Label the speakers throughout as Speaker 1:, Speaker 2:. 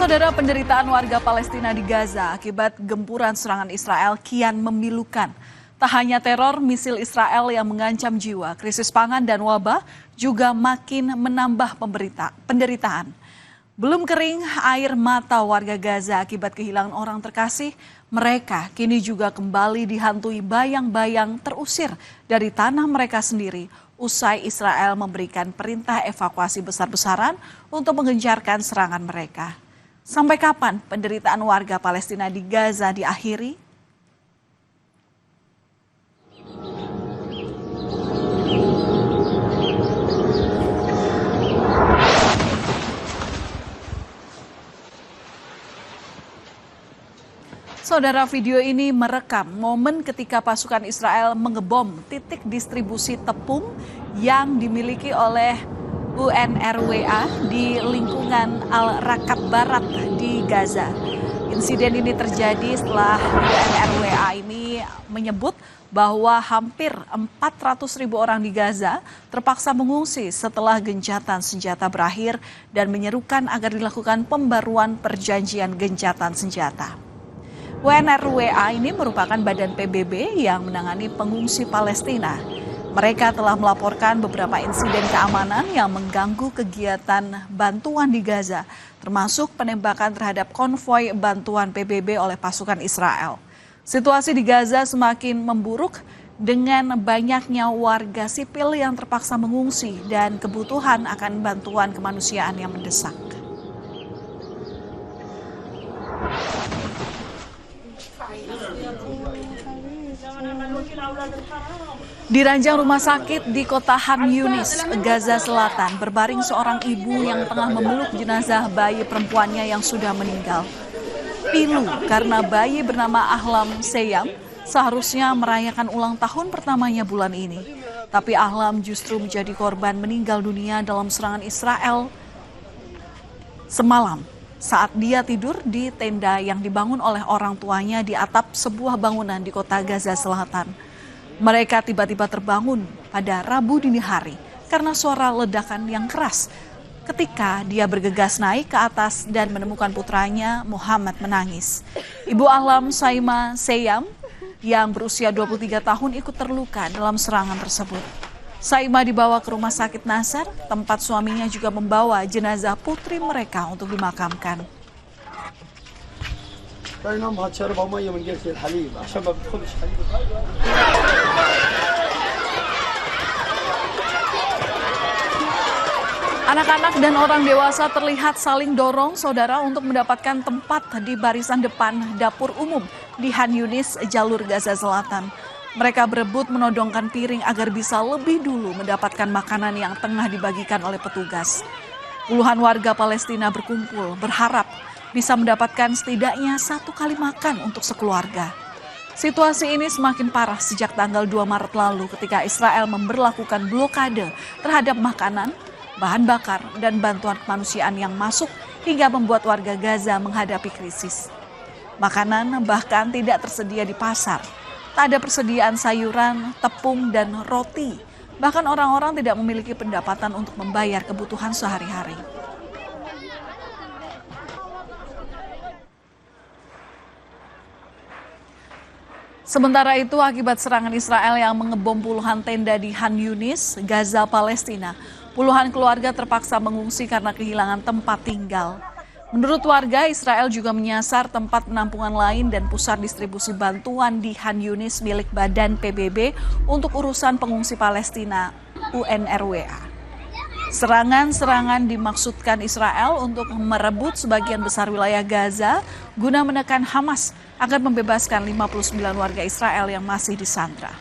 Speaker 1: Saudara, penderitaan warga Palestina di Gaza akibat gempuran serangan Israel kian memilukan. Tak hanya teror misil Israel yang mengancam jiwa, krisis pangan dan wabah juga makin menambah penderitaan. Belum kering air mata warga Gaza akibat kehilangan orang terkasih, mereka kini juga kembali dihantui bayang-bayang terusir dari tanah mereka sendiri usai Israel memberikan perintah evakuasi besar-besaran untuk menggencarkan serangan mereka. Sampai kapan penderitaan warga Palestina di Gaza diakhiri? Saudara, video ini merekam momen ketika pasukan Israel mengebom titik distribusi tepung yang dimiliki oleh UNRWA di lingkungan Al-Raqab Barat di Gaza. Insiden ini terjadi setelah UNRWA ini menyebut bahwa hampir 400.000 orang di Gaza terpaksa mengungsi setelah gencatan senjata berakhir dan menyerukan agar dilakukan pembaruan perjanjian gencatan senjata. UNRWA ini merupakan badan PBB yang menangani pengungsi Palestina. Mereka telah melaporkan beberapa insiden keamanan yang mengganggu kegiatan bantuan di Gaza, termasuk penembakan terhadap konvoi bantuan PBB oleh pasukan Israel. Situasi di Gaza semakin memburuk dengan banyaknya warga sipil yang terpaksa mengungsi dan kebutuhan akan bantuan kemanusiaan yang mendesak. Di ranjang rumah sakit di kota Khan Yunis, Gaza Selatan, berbaring seorang ibu yang tengah memeluk jenazah bayi perempuannya yang sudah meninggal. Pilu karena bayi bernama Ahlam Seyam seharusnya merayakan ulang tahun pertamanya bulan ini. Tapi Ahlam justru menjadi korban meninggal dunia dalam serangan Israel semalam saat dia tidur di tenda yang dibangun oleh orang tuanya di atap sebuah bangunan di kota Gaza Selatan. Mereka tiba-tiba terbangun pada Rabu dini hari karena suara ledakan yang keras. Ketika dia bergegas naik ke atas dan menemukan putranya, Muhammad menangis. Ibu Ahlam Saima Seyam yang berusia 23 tahun ikut terluka dalam serangan tersebut. Saima dibawa ke rumah sakit Nasar, tempat suaminya juga membawa jenazah putri mereka untuk dimakamkan. Anak-anak dan orang dewasa terlihat saling dorong, saudara, untuk mendapatkan tempat di barisan depan dapur umum di Khan Yunis, jalur Gaza Selatan. Mereka berebut menodongkan piring agar bisa lebih dulu mendapatkan makanan yang tengah dibagikan oleh petugas. Puluhan warga Palestina berkumpul berharap bisa mendapatkan setidaknya satu kali makan untuk sekeluarga. Situasi ini semakin parah sejak tanggal 2 Maret lalu ketika Israel memberlakukan blokade terhadap makanan, bahan bakar, dan bantuan kemanusiaan yang masuk hingga membuat warga Gaza menghadapi krisis. Makanan bahkan tidak tersedia di pasar. Tak ada persediaan sayuran, tepung, dan roti. Bahkan orang-orang tidak memiliki pendapatan untuk membayar kebutuhan sehari-hari. Sementara itu, akibat serangan Israel yang mengebom puluhan tenda di Khan Yunis, Gaza, Palestina, puluhan keluarga terpaksa mengungsi karena kehilangan tempat tinggal. Menurut warga, Israel juga menyasar tempat penampungan lain dan pusat distribusi bantuan di Khan Yunis milik Badan PBB untuk urusan pengungsi Palestina, UNRWA. Serangan-serangan dimaksudkan Israel untuk merebut sebagian besar wilayah Gaza guna menekan Hamas agar membebaskan 59 warga Israel yang masih disandra.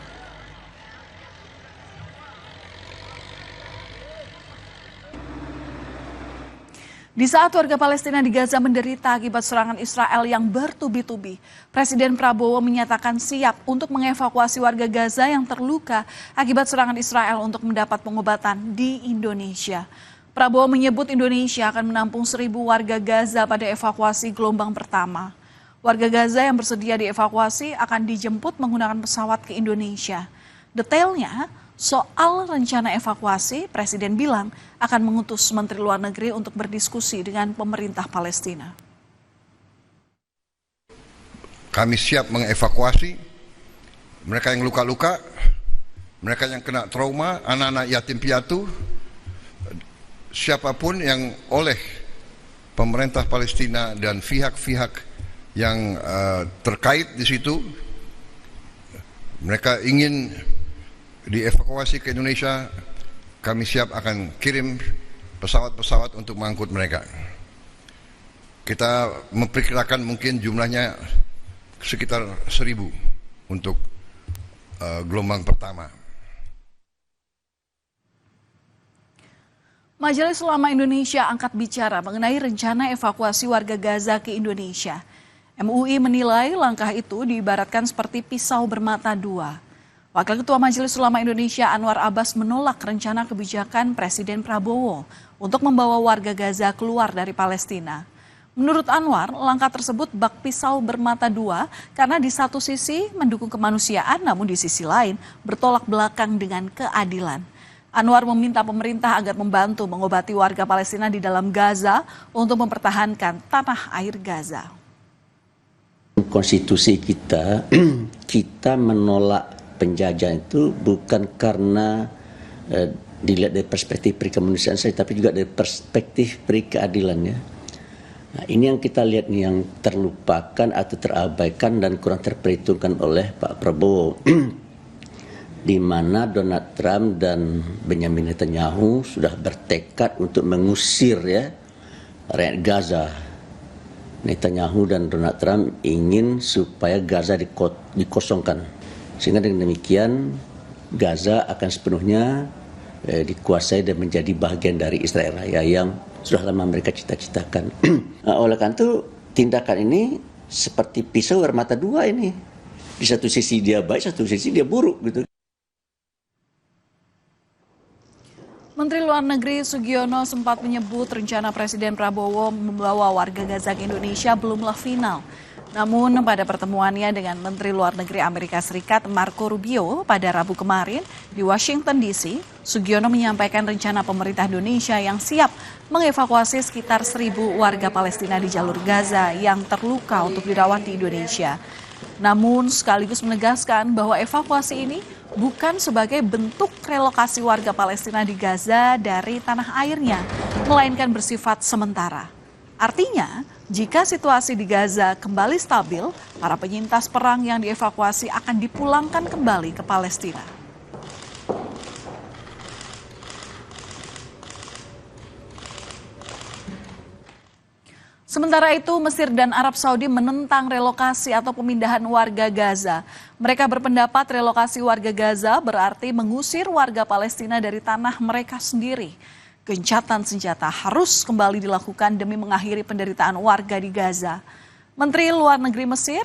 Speaker 1: Di saat warga Palestina di Gaza menderita akibat serangan Israel yang bertubi-tubi, Presiden Prabowo menyatakan siap untuk mengevakuasi warga Gaza yang terluka akibat serangan Israel untuk mendapat pengobatan di Indonesia. Prabowo menyebut Indonesia akan menampung 1.000 warga Gaza pada evakuasi gelombang pertama. Warga Gaza yang bersedia dievakuasi akan dijemput menggunakan pesawat ke Indonesia. Detailnya, soal rencana evakuasi, Presiden bilang akan mengutus Menteri Luar Negeri untuk berdiskusi dengan pemerintah Palestina.
Speaker 2: Kami siap mengevakuasi mereka yang luka-luka, mereka yang kena trauma, anak-anak yatim piatu, siapapun yang oleh pemerintah Palestina dan pihak-pihak yang terkait di situ, mereka ingin dievakuasi ke Indonesia, kami siap akan kirim pesawat-pesawat untuk mengangkut mereka. Kita memperkirakan mungkin jumlahnya sekitar 1.000 untuk gelombang pertama.
Speaker 1: Majelis Ulama Indonesia angkat bicara mengenai rencana evakuasi warga Gaza ke Indonesia. MUI menilai langkah itu diibaratkan seperti pisau bermata dua. Wakil Ketua Majelis Ulama Indonesia Anwar Abbas menolak rencana kebijakan Presiden Prabowo untuk membawa warga Gaza keluar dari Palestina. Menurut Anwar, langkah tersebut bak pisau bermata dua karena di satu sisi mendukung kemanusiaan, namun di sisi lain bertolak belakang dengan keadilan. Anwar meminta pemerintah agar membantu mengobati warga Palestina di dalam Gaza untuk mempertahankan tanah air Gaza.
Speaker 3: Konstitusi kita, kita menolak penjajahan itu bukan karena dilihat dari perspektif perikemanusiaan saja, tapi juga dari perspektif perikeadilannya. Nah, ini yang kita lihat nih yang terlupakan atau terabaikan dan kurang terperhitungkan oleh Pak Prabowo. Di mana Donald Trump dan Benjamin Netanyahu sudah bertekad untuk mengusir rakyat Gaza. Netanyahu dan Donald Trump ingin supaya Gaza dikosongkan. Sehingga dengan demikian Gaza akan sepenuhnya dikuasai dan menjadi bagian dari Israel Raya yang sudah lama mereka cita-citakan. Oleh karena itu tindakan ini seperti pisau bermata dua ini. Di satu sisi dia baik, satu sisi dia buruk gitu.
Speaker 1: Menteri Luar Negeri Sugiono sempat menyebut rencana Presiden Prabowo membawa warga Gaza ke Indonesia belumlah final. Namun pada pertemuannya dengan Menteri Luar Negeri Amerika Serikat Marco Rubio pada Rabu kemarin di Washington DC, Sugiono menyampaikan rencana pemerintah Indonesia yang siap mengevakuasi sekitar 1.000 warga Palestina di jalur Gaza yang terluka untuk dirawat di Indonesia. Namun sekaligus menegaskan bahwa evakuasi ini bukan sebagai bentuk relokasi warga Palestina di Gaza dari tanah airnya, melainkan bersifat sementara. Artinya, jika situasi di Gaza kembali stabil, para penyintas perang yang dievakuasi akan dipulangkan kembali ke Palestina. Sementara itu, Mesir dan Arab Saudi menentang relokasi atau pemindahan warga Gaza. Mereka berpendapat relokasi warga Gaza berarti mengusir warga Palestina dari tanah mereka sendiri. Gencatan senjata harus kembali dilakukan demi mengakhiri penderitaan warga di Gaza. Menteri Luar Negeri Mesir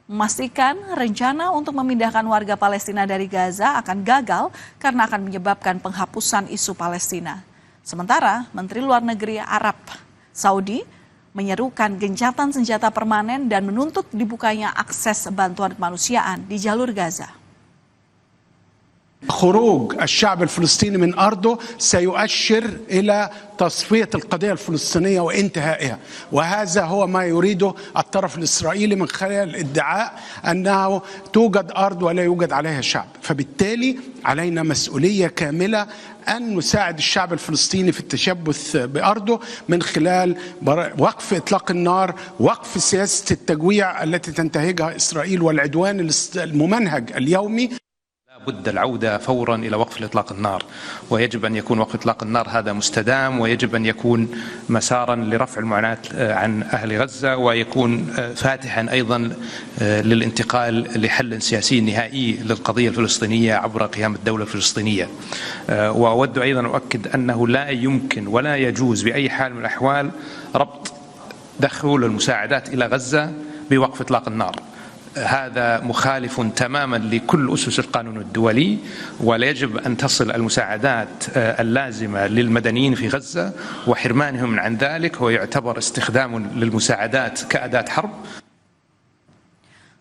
Speaker 1: memastikan rencana untuk memindahkan warga Palestina dari Gaza akan gagal karena akan menyebabkan penghapusan isu Palestina. Sementara Menteri Luar Negeri Arab Saudi menyerukan gencatan senjata permanen dan menuntut dibukanya akses bantuan kemanusiaan di jalur Gaza.
Speaker 4: خروج الشعب الفلسطيني من أرضه سيؤشر إلى تصفية القضية الفلسطينية وانتهائها، وهذا هو ما يريده الطرف الإسرائيلي من خلال ادعاء أنه توجد أرض ولا يوجد عليها شعب. فبالتالي علينا مسؤولية كاملة أن نساعد الشعب الفلسطيني في التشبث بأرضه من خلال وقف إطلاق النار، وقف سياسة التجويع التي تنتهجها إسرائيل والعدوان الممنهج اليومي.
Speaker 5: بد العودة فورا إلى وقف إطلاق النار، ويجب أن يكون وقف إطلاق النار هذا مستدام، ويجب أن يكون مسارا لرفع المعاناة عن أهل غزة، ويكون فاتحا أيضا للانتقال لحل سياسي نهائي للقضية الفلسطينية عبر قيام الدولة الفلسطينية. وأود أيضا أن أؤكد أنه لا يمكن ولا يجوز بأي حال من الأحوال ربط دخول المساعدات إلى غزة بوقف إطلاق النار. هذا مخالف تماما لكل أسس القانون الدولي، ولا يجب أن تصل المساعدات اللازمة للمدنيين في غزة وحرمانهم عن ذلك هو يعتبر استخدام للمساعدات كأداة حرب.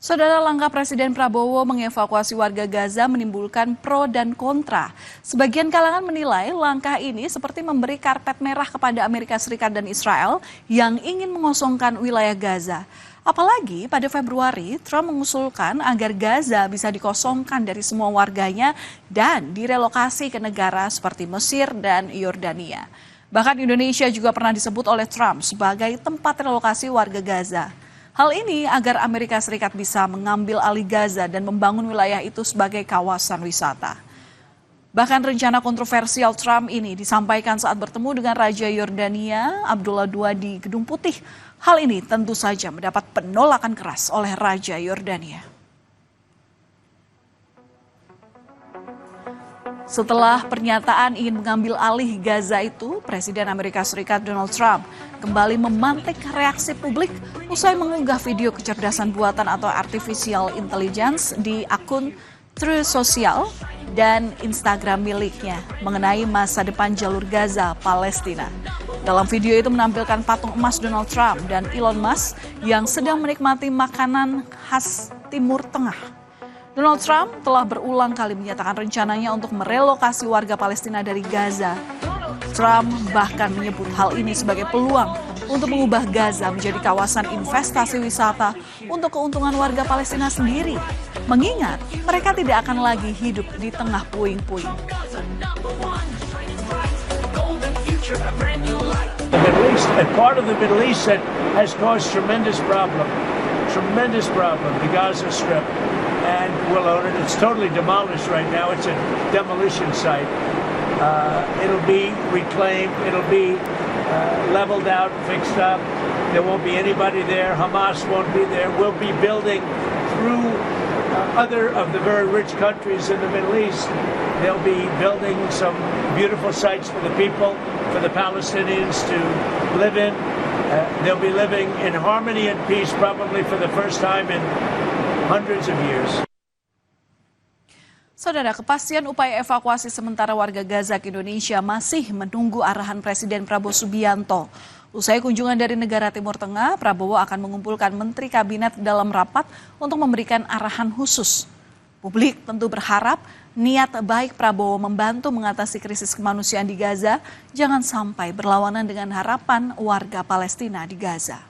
Speaker 1: Saudara, langkah Presiden Prabowo mengevakuasi warga Gaza menimbulkan pro dan kontra. Sebagian kalangan menilai langkah ini seperti memberi karpet merah kepada Amerika Serikat dan Israel yang ingin mengosongkan wilayah Gaza. Apalagi pada Februari, Trump mengusulkan agar Gaza bisa dikosongkan dari semua warganya dan direlokasi ke negara seperti Mesir dan Yordania. Bahkan Indonesia juga pernah disebut oleh Trump sebagai tempat relokasi warga Gaza. Hal ini agar Amerika Serikat bisa mengambil alih Gaza dan membangun wilayah itu sebagai kawasan wisata. Bahkan rencana kontroversial Trump ini disampaikan saat bertemu dengan Raja Yordania Abdullah II di Gedung Putih. Hal ini tentu saja mendapat penolakan keras oleh Raja Yordania. Setelah pernyataan ingin mengambil alih Gaza itu, Presiden Amerika Serikat Donald Trump kembali memantik reaksi publik usai mengunggah video kecerdasan buatan atau artificial intelligence di akun Truth Social dan Instagram miliknya mengenai masa depan jalur Gaza, Palestina. Dalam video itu menampilkan patung emas Donald Trump dan Elon Musk yang sedang menikmati makanan khas Timur Tengah. Donald Trump telah berulang kali menyatakan rencananya untuk merelokasi warga Palestina dari Gaza. Trump bahkan menyebut hal ini sebagai peluang untuk mengubah Gaza menjadi kawasan investasi wisata untuk keuntungan warga Palestina sendiri. Mengingat mereka tidak akan lagi hidup di tengah puing-puing.
Speaker 6: The Middle East, and part of the Middle East that has caused tremendous problem, the Gaza Strip, and we'll own it. It's totally demolished right now. It's a demolition site. It'll be reclaimed. It'll be leveled out, fixed up. There won't be anybody there. Hamas won't be there. We'll be building through other of the very rich countries in the Middle East. They'll be building some beautiful sites for the people, for the Palestinians to live in. They'll be living in harmony and peace probably for the first time in hundreds of years.
Speaker 1: Saudara, kepastian upaya evakuasi sementara warga Gaza ke Indonesia masih menunggu arahan Presiden Prabowo Subianto. Usai kunjungan dari negara Timur Tengah, Prabowo akan mengumpulkan Menteri Kabinet dalam rapat untuk memberikan arahan khusus. Publik tentu berharap niat baik Prabowo membantu mengatasi krisis kemanusiaan di Gaza jangan sampai berlawanan dengan harapan warga Palestina di Gaza.